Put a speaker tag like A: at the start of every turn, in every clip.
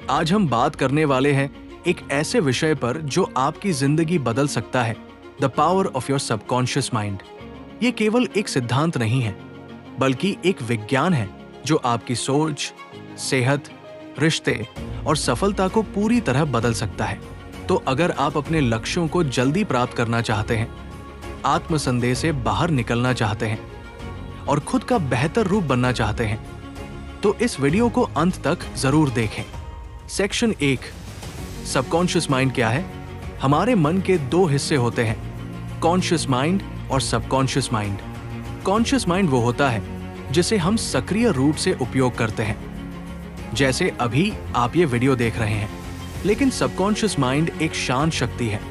A: आज हम बात करने वाले हैं एक ऐसे विषय पर जो आपकी जिंदगी बदल सकता है, the power of your subconscious mind. ये केवल एक सिद्धांत नहीं है, बल्कि एक विज्ञान है जो आपकी सोच, सेहत, रिश्ते और सफलता को पूरी तरह बदल सकता है। तो अगर आप अपने लक्ष्यों को जल्दी प्राप्त करना चाहते हैं, आत्मसंदेह से बाहर निकलना चाहते हैं और खुद का बेहतर रूप बनना चाहते हैं, तो इस वीडियो को अंत तक जरूर देखें। सेक्शन 1, सबकॉन्शियस माइंड क्या है? हमारे मन के दो हिस्से होते हैं, कॉन्शियस माइंड और सबकॉन्शियस माइंड। कॉन्शियस माइंड वो होता है जिसे हम सक्रिय रूप से उपयोग करते हैं, जैसे अभी आप ये वीडियो देख रहे हैं। लेकिन सबकॉन्शियस माइंड एक शांत शक्ति है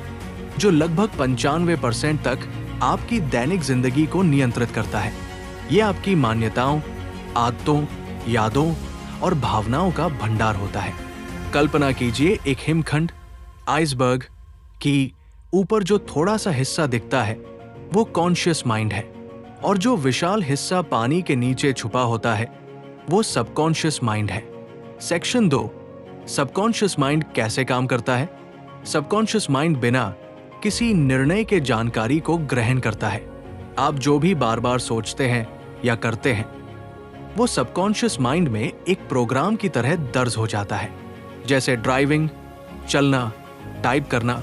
A: जो लगभग 95% तक आपकी दैनिक जिंदगी को नियंत्रित करता है। ये आपकी मान्यताओं, आदतों, यादों और भावनाओं का भंडार होता है। कल्पना कीजिए एक हिमखंड, आइसबर्ग की ऊपर जो थोड़ा सा हिस्सा दिखता है वो कॉन्शियस माइंड है, और जो विशाल हिस्सा पानी के नीचे छुपा होता है वो सबकॉन्शियस माइंड है। सेक्शन 2, सबकॉन्शियस माइंड कैसे काम करता है? सबकॉन्शियस माइंड बिना किसी निर्णय के जानकारी को ग्रहण करता है। आप जो भी बार बार सोचते हैं या करते हैं, वो सबकॉन्शियस माइंड में एक प्रोग्राम की तरह दर्ज हो जाता है। जैसे ड्राइविंग, चलना, टाइप करना,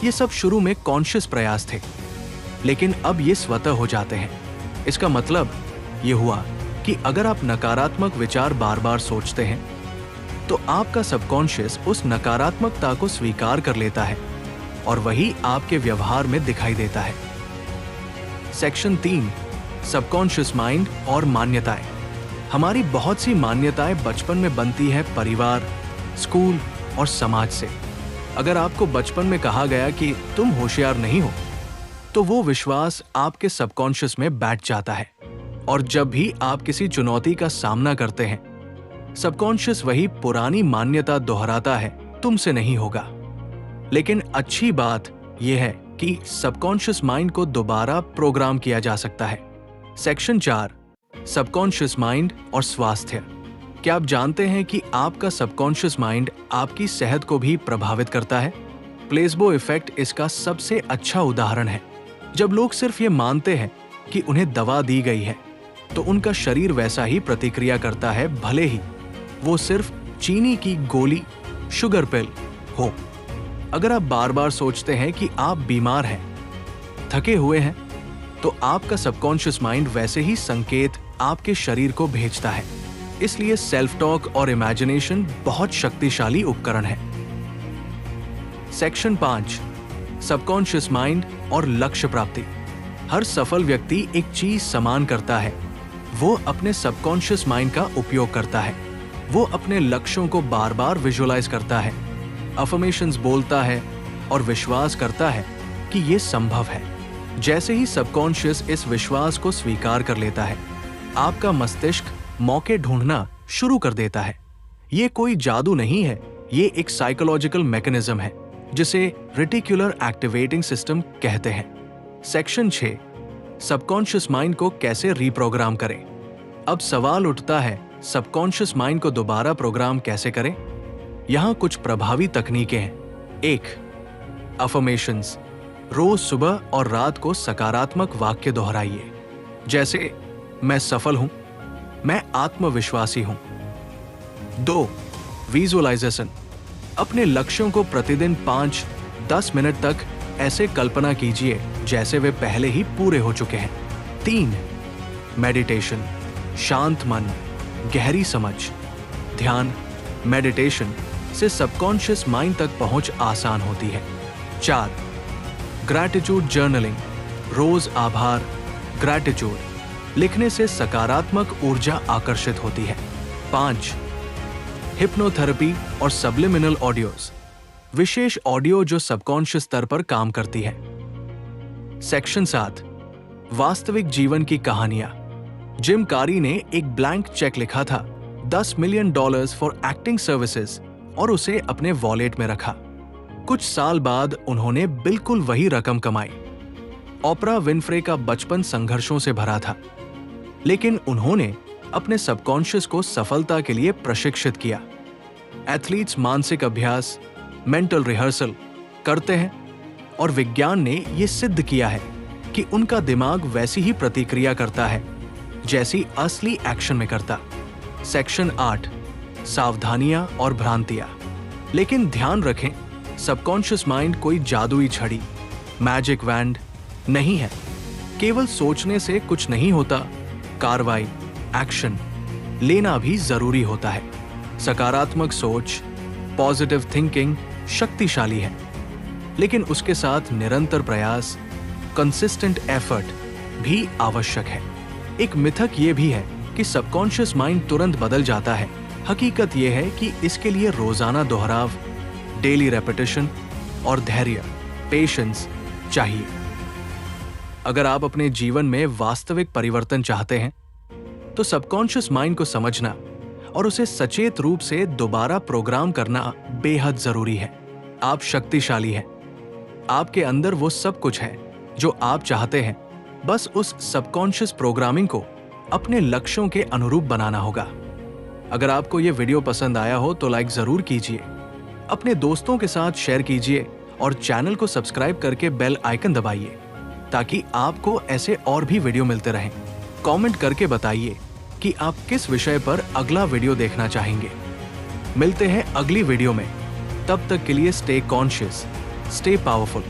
A: ये सब शुरू में कॉन्शियस प्रयास थे, लेकिन अब ये स्वतः हो जाते हैं। इसका मतलब ये हुआ कि अगर आप नकारात्मक विचार बार बार सोचते हैं, तो आपका सबकॉन्शियस उस नकारात्मकता को स्वीकार कर लेता है और वही आपके व्यवहार में दिखाई देता है। सेक्शन 3, सबकॉन्शियस माइंड और मान्यताएं। हमारी बहुत सी मान्यताएं बचपन में बनती है परिवार, स्कूल और समाज से। अगर आपको बचपन में कहा गया कि तुम होशियार नहीं हो, तो वो विश्वास आपके सबकॉन्शियस में बैठ जाता है, और जब भी आप किसी चुनौती का सामना करते हैं, सबकॉन्शियस वही पुरानी मान्यता दोहराता है, तुमसे नहीं होगा। लेकिन अच्छी बात यह है कि सबकॉन्शियस माइंड को दोबारा प्रोग्राम किया जा सकता है। सेक्शन 4, सबकॉन्शियस माइंड और स्वास्थ्य। क्या आप जानते हैं कि आपका सबकॉन्शियस माइंड आपकी सेहत को भी प्रभावित करता है? प्लेसबो इफेक्ट इसका सबसे अच्छा उदाहरण है। जब लोग सिर्फ ये मानते हैं कि उन्हें दवा दी गई है, तो उनका शरीर वैसा ही प्रतिक्रिया करता है, भले ही वो सिर्फ चीनी की गोली, शुगर पिल हो। अगर आप बार बार सोचते हैं कि आप बीमार हैं, थके हुए हैं, तो आपका सबकॉन्शियस माइंड वैसे ही संकेत आपके शरीर को भेजता है। इसलिए सेल्फ टॉक और इमेजिनेशन बहुत शक्तिशाली उपकरण है। सेक्शन 5, सबकॉन्शियस माइंड और लक्ष्य प्राप्ति। हर सफल व्यक्ति एक चीज समान करता है, वो अपने सबकॉन्शियस माइंड का उपयोग करता है। वो अपने लक्ष्यों को बार बार विजुअलाइज करता है, अफर्मेशंस बोलता है और विश्वास करता है कि ये संभव है। जैसे ही सबकॉन्शियस इस विश्वास को स्वीकार कर लेता है, आपका मस्तिष्क मौके ढूंढना शुरू कर देता है। ये कोई जादू नहीं है, ये एक साइकोलॉजिकल मैकेनिज्म है जिसे रेटिकुलर एक्टिवेटिंग सिस्टम कहते हैं। सेक्शन 6, सबकॉन्शियस माइंड को कैसे रीप्रोग्राम करें? अब सवाल उठता है, सबकॉन्शियस माइंड को दोबारा प्रोग्राम कैसे करें? यहां कुछ प्रभावी तकनीकें हैं। 1, अफर्मेशंस। रोज सुबह और रात को सकारात्मक वाक्य दोहराइए, जैसे मैं सफल हूं, मैं आत्मविश्वासी हूं। 2, विजुअलाइजेशन। अपने लक्ष्यों को प्रतिदिन 5-10 मिनट तक ऐसे कल्पना कीजिए जैसे वे पहले ही पूरे हो चुके हैं। 3, मेडिटेशन। शांत मन, गहरी समझ, ध्यान, मेडिटेशन से सबकॉन्शियस माइंड तक पहुंच आसान होती है। 4, ग्रैटिट्यूड जर्नलिंग। रोज आभार, ग्रैटिट्यूड लिखने से सकारात्मक ऊर्जा आकर्षित होती है। 5, हिप्नोथेरेपी और सब्लिमिनल ऑडियोज। विशेष ऑडियो जो सबकॉन्शियस स्तर पर काम करती है। सेक्शन 7, वास्तविक जीवन की कहानियां। जिम कारी ने एक ब्लैंक चेक लिखा था, $10 मिलियन फॉर एक्टिंग सर्विसेज, और उसे अपने वॉलेट में रखा। कुछ साल बाद उन्होंने बिल्कुल वही रकम कमाई। ओपरा विनफ्रे का बचपन संघर्षों से भरा था, लेकिन उन्होंने अपने सबकॉन्शियस को सफलता के लिए प्रशिक्षित किया। एथलीट्स मानसिक अभ्यास, मेंटल रिहर्सल करते हैं और विज्ञान ने यह सिद्ध किया है कि उनका दिमाग वैसी ही प्रतिक्रिया करता है जैसी असली एक्शन में करता। सेक्शन 8, सावधानियां और भ्रांतियां। लेकिन ध्यान रखें, सबकॉन्शियस माइंड कोई जादुई छड़ी, मैजिक वैंड नहीं है। केवल सोचने से कुछ नहीं होता, कार्रवाई, एक्शन लेना भी जरूरी होता है। सकारात्मक सोच, पॉजिटिव थिंकिंग शक्तिशाली है, लेकिन उसके साथ निरंतर प्रयास, कंसिस्टेंट एफर्ट भी आवश्यक है। एक मिथक ये भी है कि सबकॉन्शियस माइंड तुरंत बदल जाता है। हकीकत यह है कि इसके लिए रोजाना दोहराव, डेली रेपिटेशन और धैर्य, पेशेंस चाहिए। अगर आप अपने जीवन में वास्तविक परिवर्तन चाहते हैं तो सबकॉन्शियस माइंड को समझना और उसे सचेत रूप से दोबारा प्रोग्राम करना बेहद जरूरी है। आप शक्तिशाली हैं। आपके अंदर वो सब कुछ है जो आप चाहते हैं, बस उस सबकॉन्शियस प्रोग्रामिंग को अपने लक्ष्यों के अनुरूप बनाना होगा। अगर आपको यह वीडियो पसंद आया हो तो लाइक जरूर कीजिए, अपने दोस्तों के साथ शेयर कीजिए और चैनल को सब्सक्राइब करके बेल आइकन दबाइए ताकि आपको ऐसे और भी वीडियो मिलते रहें। कमेंट करके बताइए कि आप किस विषय पर अगला वीडियो देखना चाहेंगे। मिलते हैं अगली वीडियो में। तब तक के लिए स्टे कॉन्शियस, स्टे पावरफुल।